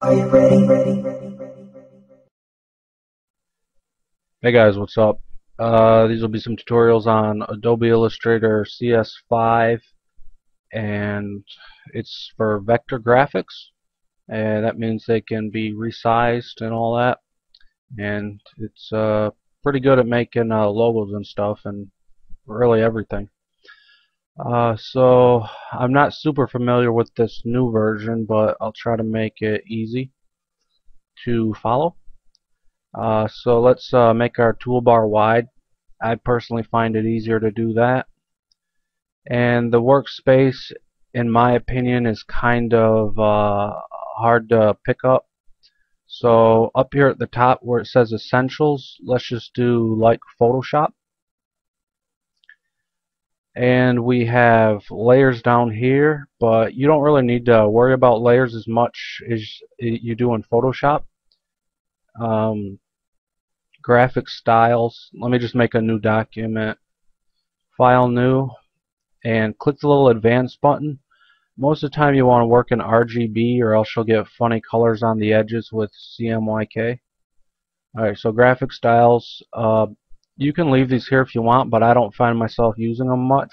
Are you ready? Hey guys, what's up? These will be some tutorials on Adobe Illustrator CS5, and it's for vector graphics, and that means they can be resized and all that, and it's pretty good at making logos and stuff and really everything. So I'm not super familiar with this new version, but I'll try to make it easy to follow. So let's make our toolbar wide. I personally find it easier to do that. And the workspace, in my opinion, is kind of hard to pick up. So up here at the top where it says Essentials, let's just do like Photoshop. And we have layers down here, but you don't really need to worry about layers as much as you do in Photoshop. Graphic styles, let me just make a new document, file new, and click the little advanced button. Most of the time you want to work in RGB or else you'll get funny colors on the edges with CMYK. Alright, so graphic styles, you can leave these here if you want, but I don't find myself using them much.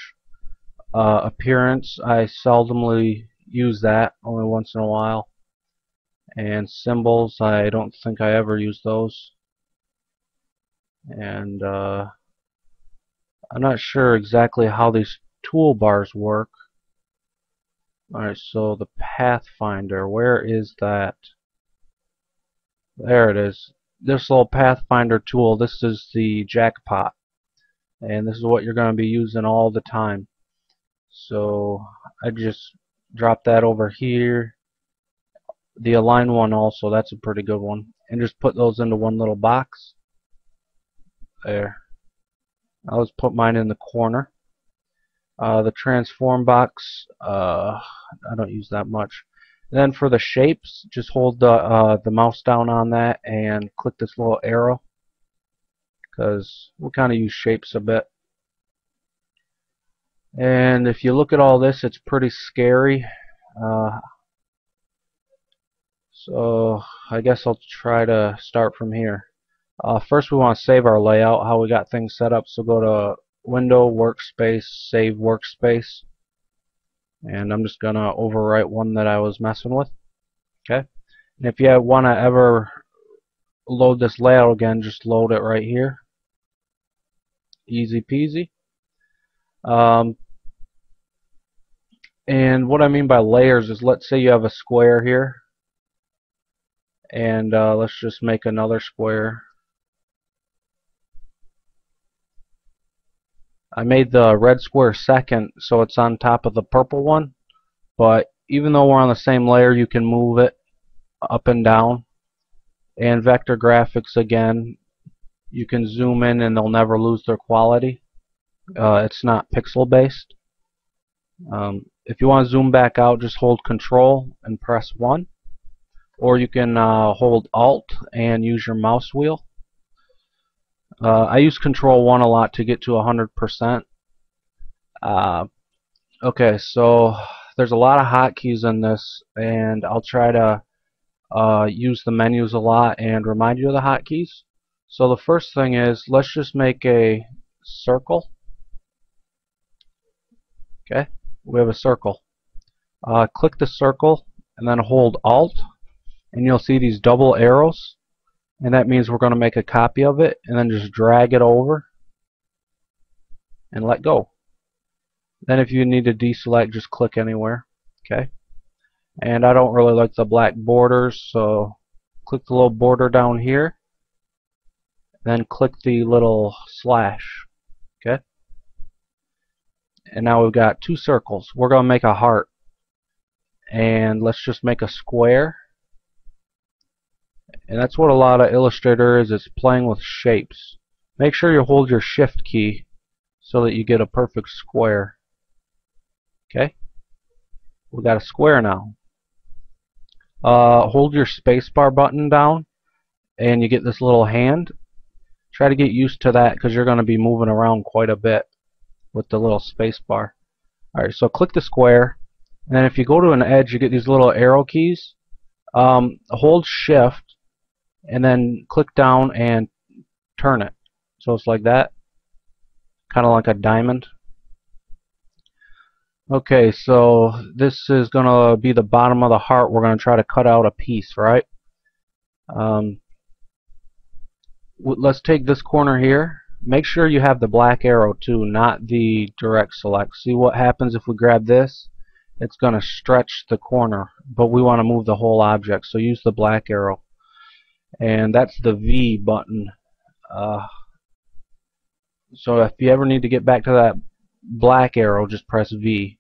Appearance, I seldomly use that, only once in a while. And symbols, I don't think I ever use those. And I'm not sure exactly how these toolbars work. Alright, so the Pathfinder, where is that? There it is. This little Pathfinder tool, this is the jackpot. And this is what you're going to be using all the time. So I just drop that over here. The align one also, that's a pretty good one. And just put those into one little box. There. Now let's put mine in the corner. The transform box, I don't use that much. Then for the shapes, just hold the mouse down on that and click this little arrow, because we'll kind of use shapes a bit. And if you look at all this, it's pretty scary. So I guess I'll try to start from here. First we want to save our layout, how we got things set up. So go to Window, Workspace, Save Workspace. And I'm just going to overwrite one that I was messing with. Okay. And if you want to ever load this layout again, just load it right here. Easy peasy. And what I mean by layers is, let's say you have a square here. And let's just make another square. I made the red square second, so it's on top of the purple one. But even though we're on the same layer, you can move it up and down. And vector graphics, again, you can zoom in and they'll never lose their quality. It's not pixel based. If you want to zoom back out, just hold Control and press 1. Or you can hold Alt and use your mouse wheel. I use Control 1 a lot to get to 100%. Okay, so there's a lot of hotkeys in this, and I'll try to use the menus a lot and remind you of the hotkeys. So the first thing is, let's just make a circle. Okay, we have a circle. Click the circle and then hold Alt, and you'll see these double arrows. And that means we're going to make a copy of it and then just drag it over and let go. Then if you need to deselect, just click anywhere. Okay. And I don't really like the black borders, so click the little border down here. Then click the little slash. Okay. And now we've got two circles. We're going to make a heart. And let's just make a square. And that's what a lot of Illustrator is. It's playing with shapes. Make sure you hold your shift key so that you get a perfect square. Okay? We got a square now. Hold your spacebar button down and you get this little hand. Try to get used to that because you're going to be moving around quite a bit with the little spacebar. Alright, so click the square, and then if you go to an edge, you get these little arrow keys. Hold shift and then click down and turn it. So it's like that, kind of like a diamond. Okay, so this is going to be the bottom of the heart. We're going to try to cut out a piece, right? Let's take this corner here. Make sure you have the black arrow too, not the direct select. See what happens if we grab this? It's going to stretch the corner, but we want to move the whole object, so use the black arrow. And that's the V button. So if you ever need to get back to that black arrow, just press V.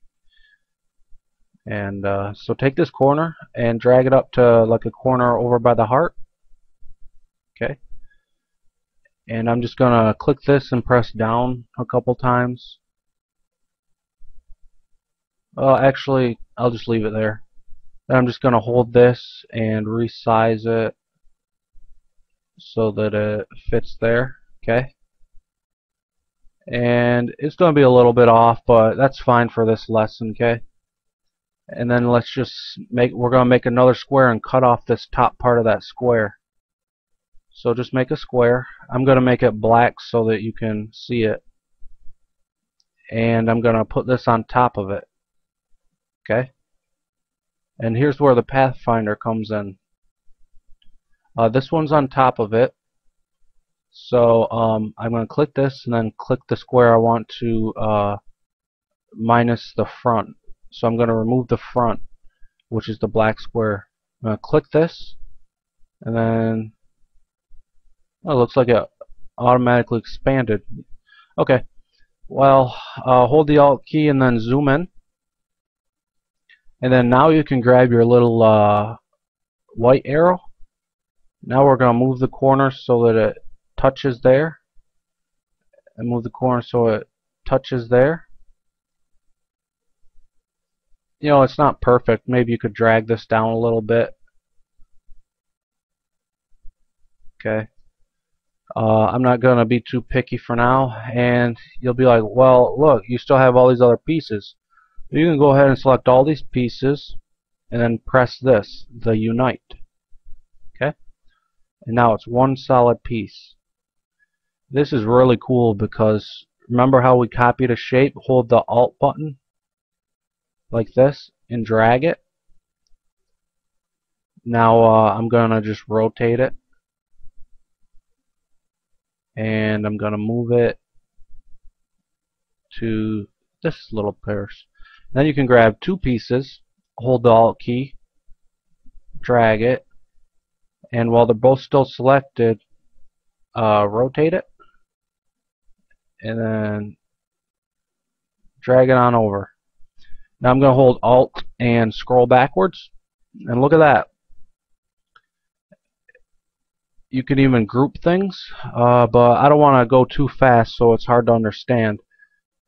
And so take this corner and drag it up to like a corner over by the heart. Okay. And I'm just going to click this and press down a couple times. Actually, I'll just leave it there. Then I'm just going to hold this and resize it so that it fits there. Okay. And it's going to be a little bit off, but that's fine for this lesson. Okay. And then let's just we're going to make another square and cut off this top part of that square. So just make a square. I'm going to make it black so that you can see it. And I'm going to put this on top of it. Okay. And here's where the Pathfinder comes in. This one's on top of it. So I'm going to click this and then click the square I want to minus the front. So I'm going to remove the front, which is the black square. I'm going to click this, and then it looks like it automatically expanded. Okay, well, hold the Alt key and then zoom in. And then now you can grab your little white arrow. Now we're going to move the corner so that it touches there. And move the corner so it touches there. You know, it's not perfect. Maybe you could drag this down a little bit. Okay. I'm not going to be too picky for now. And you'll be like, well, look, you still have all these other pieces. You can go ahead and select all these pieces and then press this, the Unite. Okay. And now it's one solid piece. This is really cool because remember how we copied a shape? Hold the Alt button like this and drag it. Now I'm gonna just rotate it, and I'm gonna move it to this little purse. Then you can grab two pieces, hold the Alt key, drag it, and while they're both still selected, rotate it, and then drag it on over. Now I'm going to hold Alt and scroll backwards, and look at that. You can even group things, but I don't want to go too fast so it's hard to understand.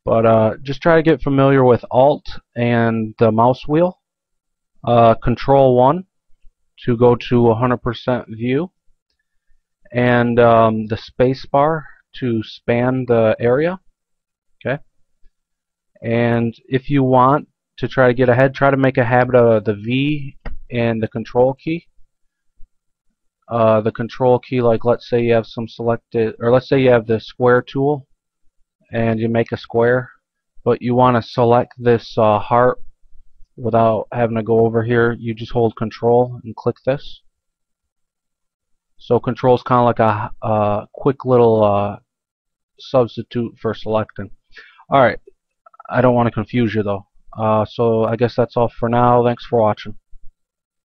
But just try to get familiar with Alt and the mouse wheel. Control 1 to go to 100% view, and the space bar to span the area. Okay. And if you want to try to get ahead, try to make a habit of the V and the control key. The control key, like let's say you have some selected, or let's say you have the square tool and you make a square, but you want to select this heart without having to go over here. You just hold control and click this. So control is kind of like a quick little substitute for selecting. Alright, I don't want to confuse you though. So I guess that's all for now. Thanks for watching.